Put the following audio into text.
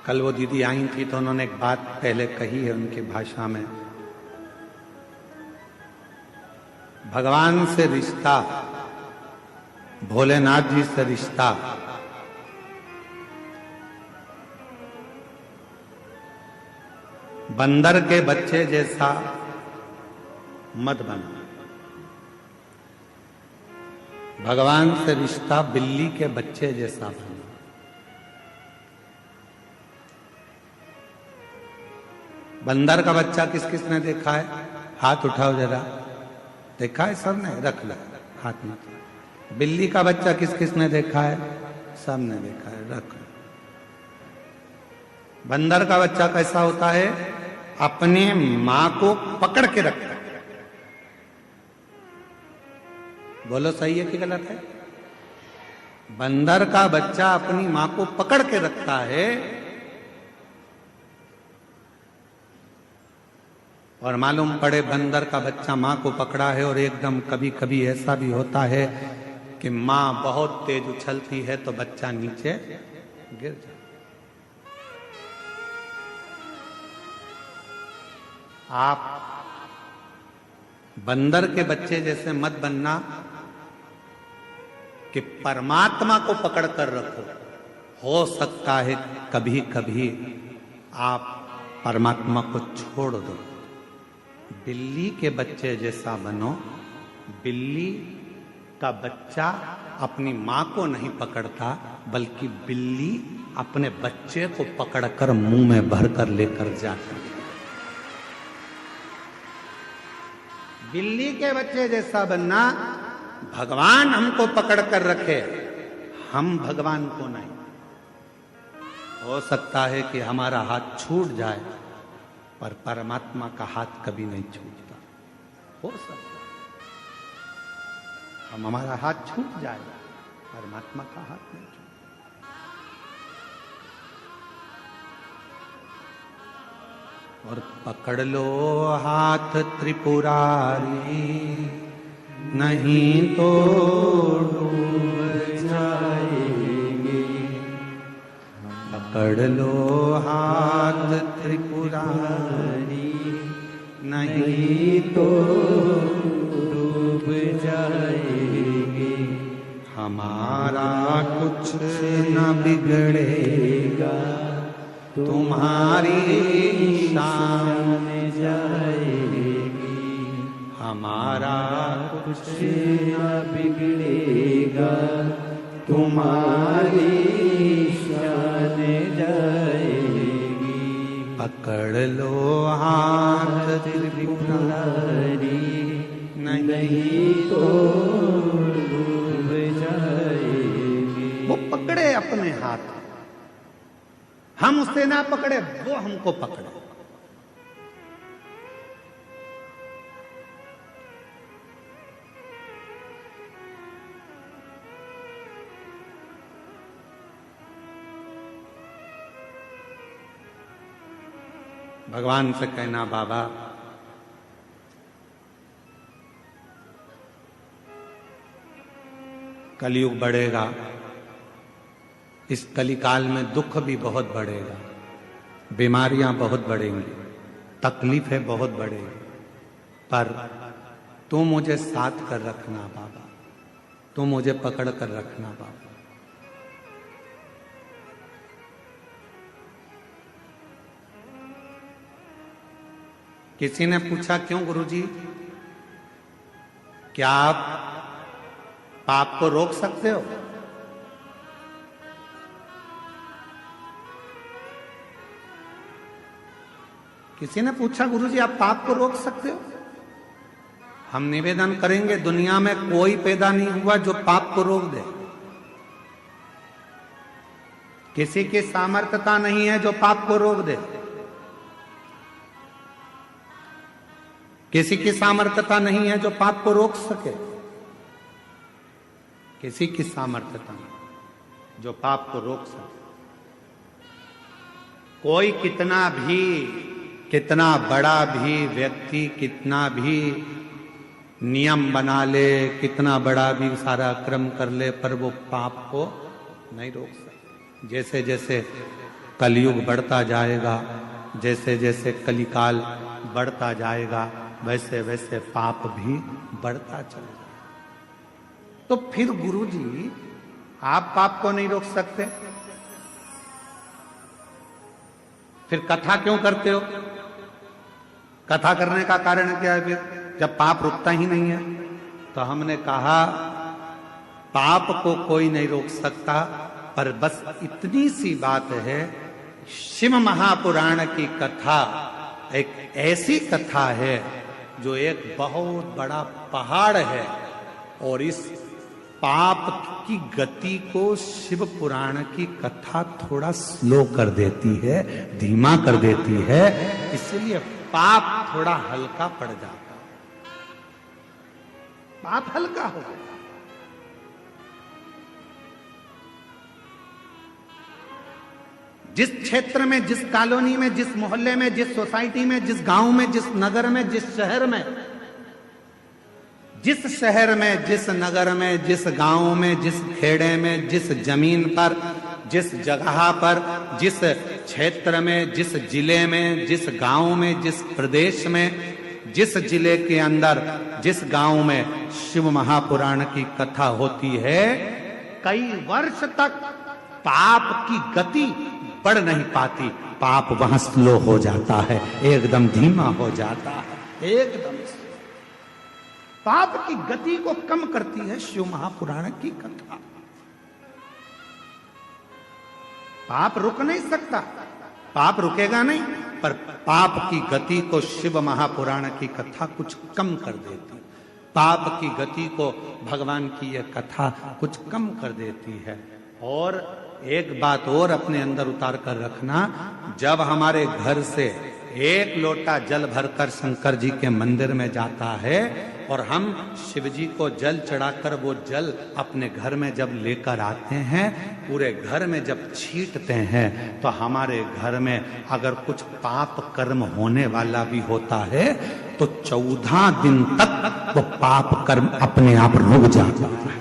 कल वो दीदी आई थी तो उन्होंने एक बात पहले कही है उनकी भाषा में, भगवान से रिश्ता, भोलेनाथ जी से रिश्ता बंदर के बच्चे जैसा मत बना। भगवान से रिश्ता बिल्ली के बच्चे जैसा बना। बंदर का बच्चा किस किसने देखा है? हाथ उठाओ जरा। देखा है सबने? रख लो हाथ में। बिल्ली का बच्चा किस किसने देखा है? सबने देखा है, रख लो। बंदर का बच्चा कैसा होता है? अपने मां को पकड़ के रखता है। बोलो सही है कि गलत है? बंदर का बच्चा अपनी मां को पकड़ के रखता है। और मालूम पड़े बंदर का बच्चा मां को पकड़ा है और एकदम कभी कभी ऐसा भी होता है कि मां बहुत तेज उछलती है तो बच्चा नीचे गिर जाए। आप बंदर के बच्चे जैसे मत बनना कि परमात्मा को पकड़ कर रखो। हो सकता है कभी कभी आप परमात्मा को छोड़ दो। बिल्ली के बच्चे जैसा बनो। बिल्ली का बच्चा अपनी मां को नहीं पकड़ता, बल्कि बिल्ली अपने बच्चे को पकड़कर मुंह में भरकर लेकर जाती है। बिल्ली के बच्चे जैसा बनना। भगवान हमको पकड़ कर रखे, हम भगवान को नहीं। हो सकता है कि हमारा हाथ छूट जाए, पर परमात्मा का हाथ कभी नहीं छूटता। हो सकता है हमारा हाथ छूट जाएगा, परमात्मा का हाथ नहीं छूटता। और पकड़ लो हाथ त्रिपुरारी, नहीं तो डूब जाएंगे। पकड़ लो हाथ त्रिपुरारी, नहीं तो डूब जाएंगे। हमारा कुछ न बिगड़ेगा, तुम्हारी शान जाएगी। हमारा कुछ न बिगड़ेगा, तुम्हारी शान जाएगी। पकड़ लो हाथ त्रिपुरारी, नहीं तो डूब जाएगी। वो पकड़े अपने हाथ, हम उसे ना पकड़े, वो हमको पकड़े। भगवान से कहना, बाबा कलयुग बढ़ेगा, इस कलिकाल में दुख भी बहुत बढ़ेगा, बीमारियां बहुत बढ़ेंगी, तकलीफें बहुत बढ़ेगी, पर तू मुझे साथ कर रखना बाबा, तू मुझे पकड़ कर रखना बाबा। किसी ने पूछा, क्यों गुरुजी, क्या आप पाप को रोक सकते हो? किसी ने पूछा, गुरुजी आप पाप को रोक सकते हो? हम निवेदन करेंगे, दुनिया में कोई पैदा नहीं हुआ जो पाप को रोक दे। किसी की सामर्थ्यता नहीं है जो पाप को रोक दे। किसी की सामर्थ्यता नहीं है जो पाप को रोक सके। किसी की सामर्थ्यता नहीं जो पाप को रोक सके। कोई कितना बड़ा भी व्यक्ति कितना भी नियम बना ले, कितना बड़ा भी सारा क्रम कर ले, पर वो पाप को नहीं रोक सकता। जैसे जैसे कलयुग बढ़ता जाएगा, जैसे जैसे कलिकाल बढ़ता जाएगा वैसे वैसे पाप भी बढ़ता चलेगा। तो फिर गुरुजी आप पाप को नहीं रोक सकते, फिर कथा क्यों करते हो? कथा करने का कारण क्या है फिर, जब पाप रुकता ही नहीं है? तो हमने कहा पाप को कोई नहीं रोक सकता, पर बस इतनी सी बात है, शिव महापुराण की कथा एक ऐसी कथा है जो एक बहुत बड़ा पहाड़ है, और इस पाप की गति को शिव पुराण की कथा थोड़ा स्लो कर देती है, धीमा कर देती है, इसलिए पाप थोड़ा हल्का पड़ जाता है, पाप हल्का हो गया। जिस क्षेत्र में, जिस कॉलोनी में, जिस मोहल्ले में, जिस सोसाइटी में, जिस गांव में, जिस नगर में, जिस शहर में, जिस शहर में, जिस नगर में, जिस गांव में, जिस खेड़े में, जिस जमीन पर, जिस जगह पर, जिस क्षेत्र में, जिस जिले में, जिस गांव में, जिस प्रदेश में, जिस जिले के अंदर, जिस गांव में शिव महापुराण की कथा होती है, कई वर्ष तक पाप की गति बढ़ नहीं पाती, पाप वहां स्लो हो जाता है, एकदम धीमा हो जाता है, एकदम पाप की गति को कम करती है शिव महापुराण की कथा। पाप रुक नहीं सकता, पाप रुकेगा नहीं, पर पाप की गति को शिव महापुराण की कथा कुछ कम कर देती, पाप की गति को भगवान की यह कथा कुछ कम कर देती है। और एक बात और अपने अंदर उतार कर रखना, जब हमारे घर से एक लोटा जल भरकर शंकर जी के मंदिर में जाता है और हम शिव जी को जल चढ़ाकर वो जल अपने घर में जब लेकर आते हैं, पूरे घर में जब छींटते हैं, तो हमारे घर में अगर कुछ पाप कर्म होने वाला भी होता है तो 14 दिन तक वो पाप कर्म अपने आप रुक जाता है।